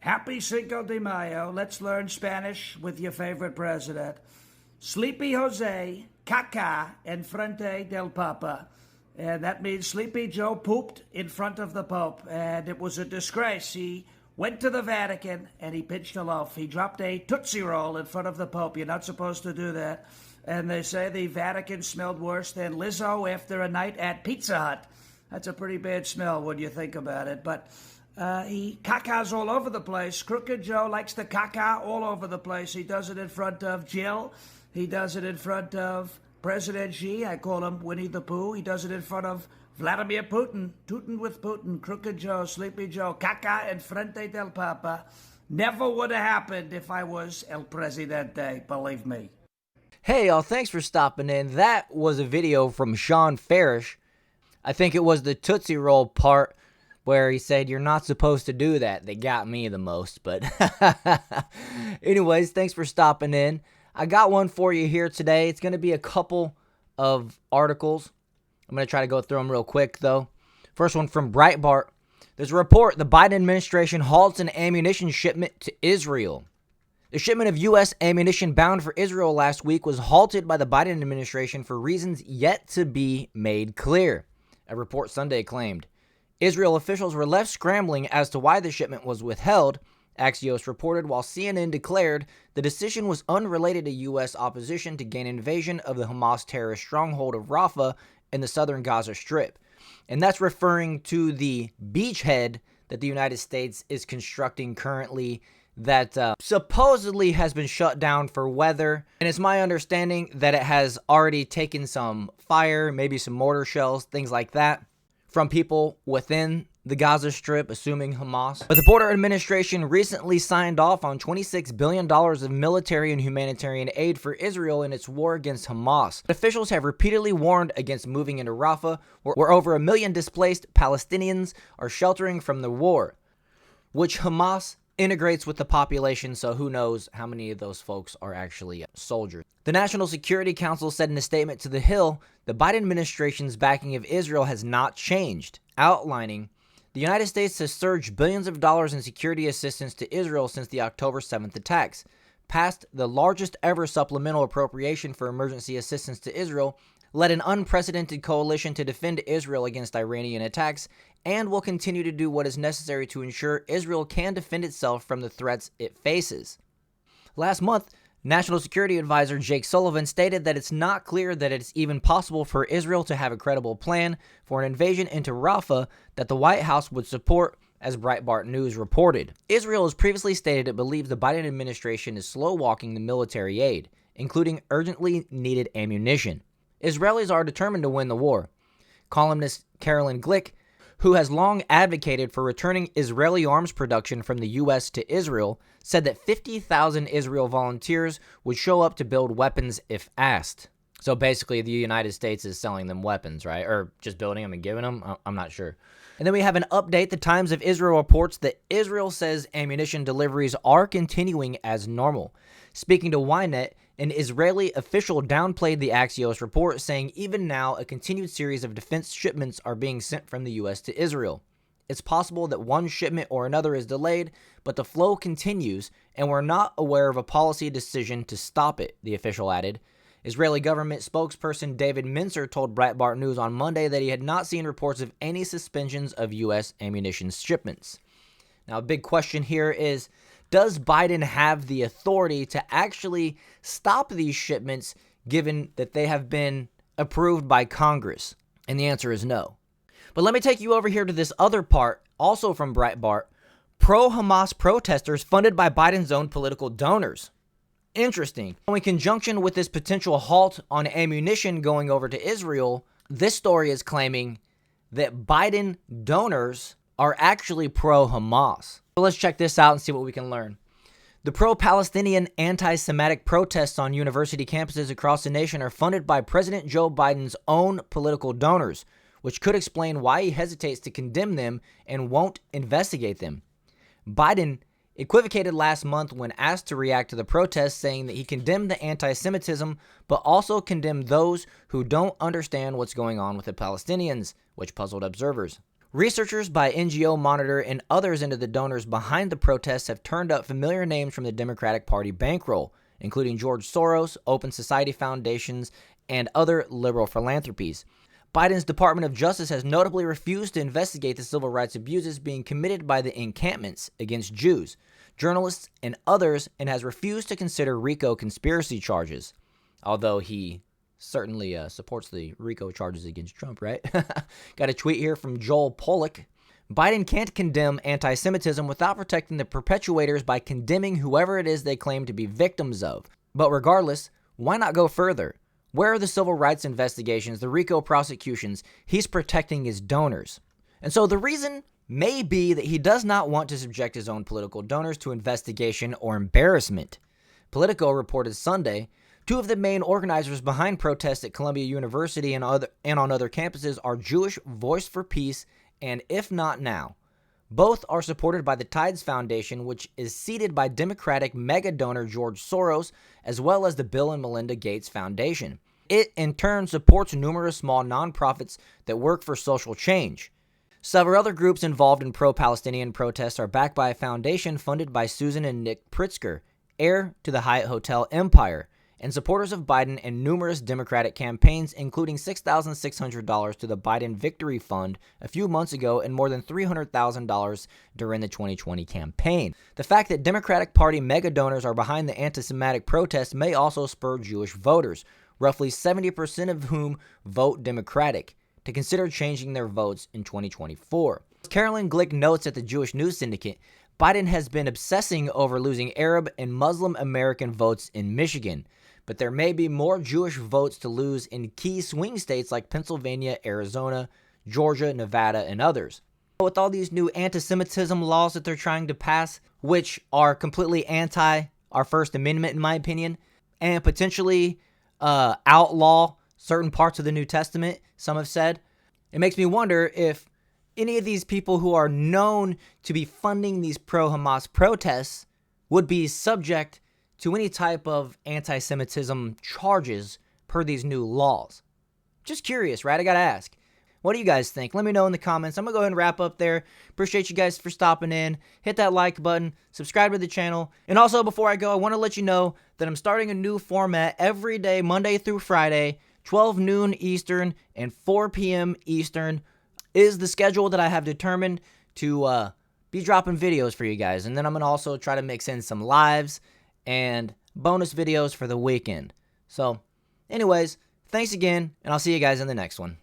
Happy Cinco de Mayo. Let's learn Spanish with your favorite president. Sleepy Jose, caca en frente del Papa. And that means Sleepy Joe pooped in front of the Pope. And it was a disgrace. He went to the Vatican and he pinched a loaf. He dropped a Tootsie Roll in front of the Pope. You're not supposed to do that. And they say the Vatican smelled worse than Lizzo after a night at Pizza Hut. That's a pretty bad smell when you think about it. But he cacas all over the place. Crooked Joe likes to caca all over the place. He does it in front of Jill. He does it in front of President Xi. I call him Winnie the Pooh. He does it in front of Vladimir Putin. Tootin' with Putin. Crooked Joe, Sleepy Joe, caca en frente del Papa. Never would have happened if I was El Presidente, believe me. Hey y'all, thanks for stopping in. That was a video from Sean Farish. I think it was the Tootsie Roll part where he said, "You're not supposed to do that." They got me the most, but anyways, thanks for stopping in. I got one for you here today. It's going to be a couple of articles. I'm going to try to go through them real quick, though. First one from Breitbart. There's a report the Biden administration halts an ammunition shipment to Israel. The shipment of U.S. ammunition bound for Israel last week was halted by the Biden administration for reasons yet to be made clear, a report Sunday claimed. Israel officials were left scrambling as to why the shipment was withheld, Axios reported, while CNN declared the decision was unrelated to U.S. opposition to gain invasion of the Hamas terrorist stronghold of Rafah in the southern Gaza Strip. And that's referring to the beachhead that the United States is constructing currently that supposedly has been shut down for weather. And it's my understanding that it has already taken some fire, maybe some mortar shells, things like that, from people within the Gaza Strip, assuming Hamas. But the border administration recently signed off on $26 billion of military and humanitarian aid for Israel in its war against Hamas. Officials have repeatedly warned against moving into Rafah, where over 1 million displaced Palestinians are sheltering from the war, which Hamas integrates with the population, so who knows how many of those folks are actually soldiers. The National Security Council said in a statement to The Hill, the Biden administration's backing of Israel has not changed, outlining the United States has surged billions of dollars in security assistance to Israel since the October 7th attacks, passed the largest ever supplemental appropriation for emergency assistance to Israel, led an unprecedented coalition to defend Israel against Iranian attacks, and will continue to do what is necessary to ensure Israel can defend itself from the threats it faces. Last month, National Security Advisor Jake Sullivan stated that it's not clear that it's even possible for Israel to have a credible plan for an invasion into Rafah that the White House would support, as Breitbart News reported. Israel has previously stated it believes the Biden administration is slow-walking the military aid, including urgently needed ammunition. Israelis are determined to win the war. Columnist Carolyn Glick, who has long advocated for returning Israeli arms production from the U.S. to Israel, said that 50,000 Israel volunteers would show up to build weapons if asked. So basically, the United States is selling them weapons, right? Or just building them and giving them? I'm not sure. And then we have an update. The Times of Israel reports that Israel says ammunition deliveries are continuing as normal. Speaking to Ynet, an Israeli official downplayed the Axios report, saying even now a continued series of defense shipments are being sent from the U.S. to Israel. It's possible that one shipment or another is delayed, but the flow continues, and we're not aware of a policy decision to stop it, the official added. Israeli government spokesperson David Mincer told Breitbart News on Monday that he had not seen reports of any suspensions of U.S. ammunition shipments. Now, a big question here is, does Biden have the authority to actually stop these shipments given that they have been approved by Congress? And the answer is no. But let me take you over here to this other part, also from Breitbart. Pro-Hamas protesters funded by Biden's own political donors. Interesting. In conjunction with this potential halt on ammunition going over to Israel, this story is claiming that Biden donors are actually pro-Hamas. So let's check this out and see what we can learn. The pro-Palestinian anti-Semitic protests on university campuses across the nation are funded by President Joe Biden's own political donors, which could explain why he hesitates to condemn them and won't investigate them. Biden equivocated last month when asked to react to the protests, saying that he condemned the anti-Semitism, but also condemned those who don't understand what's going on with the Palestinians, which puzzled observers. Researchers by NGO Monitor and others into the donors behind the protests have turned up familiar names from the Democratic Party bankroll, including George Soros, Open Society Foundations, and other liberal philanthropies. Biden's Department of Justice has notably refused to investigate the civil rights abuses being committed by the encampments against Jews, journalists, and others, and has refused to consider RICO conspiracy charges, although he certainly supports the RICO charges against Trump, right? Got a tweet here from Joel Pollack. Biden can't condemn anti-Semitism without protecting the perpetuators by condemning whoever it is they claim to be victims of. But regardless, why not go further? Where are the civil rights investigations, the RICO prosecutions? He's protecting his donors. And so the reason may be that he does not want to subject his own political donors to investigation or embarrassment. Politico reported Sunday, two of the main organizers behind protests at Columbia University and on other campuses are Jewish Voice for Peace and If Not Now. Both are supported by the Tides Foundation, which is seeded by Democratic mega donor George Soros, as well as the Bill and Melinda Gates Foundation. It, in turn, supports numerous small nonprofits that work for social change. Several other groups involved in pro-Palestinian protests are backed by a foundation funded by Susan and Nick Pritzker, heir to the Hyatt Hotel empire, and supporters of Biden and numerous Democratic campaigns, including $6,600 to the Biden Victory Fund a few months ago and more than $300,000 during the 2020 campaign. The fact that Democratic Party mega donors are behind the anti-Semitic protests may also spur Jewish voters, roughly 70% of whom vote Democratic, to consider changing their votes in 2024. Carolyn Glick notes at the Jewish News Syndicate, Biden has been obsessing over losing Arab and Muslim American votes in Michigan, but there may be more Jewish votes to lose in key swing states like Pennsylvania, Arizona, Georgia, Nevada, and others. With all these new anti-Semitism laws that they're trying to pass, which are completely anti our First Amendment, in my opinion, and potentially outlaw certain parts of the New Testament, some have said, it makes me wonder if any of these people who are known to be funding these pro-Hamas protests would be subject to any type of anti-Semitism charges per these new laws. Just curious, right? I gotta ask. What do you guys think? Let me know in the comments. I'm gonna go ahead and wrap up there. Appreciate you guys for stopping in. Hit that like button, subscribe to the channel. And also, before I go, I want to let you know that I'm starting a new format every day, Monday through Friday, 12 noon Eastern and 4 p.m. Eastern is the schedule that I have determined to be dropping videos for you guys. And then I'm gonna also try to mix in some lives and bonus videos for the weekend. So, anyways, thanks again, and I'll see you guys in the next one.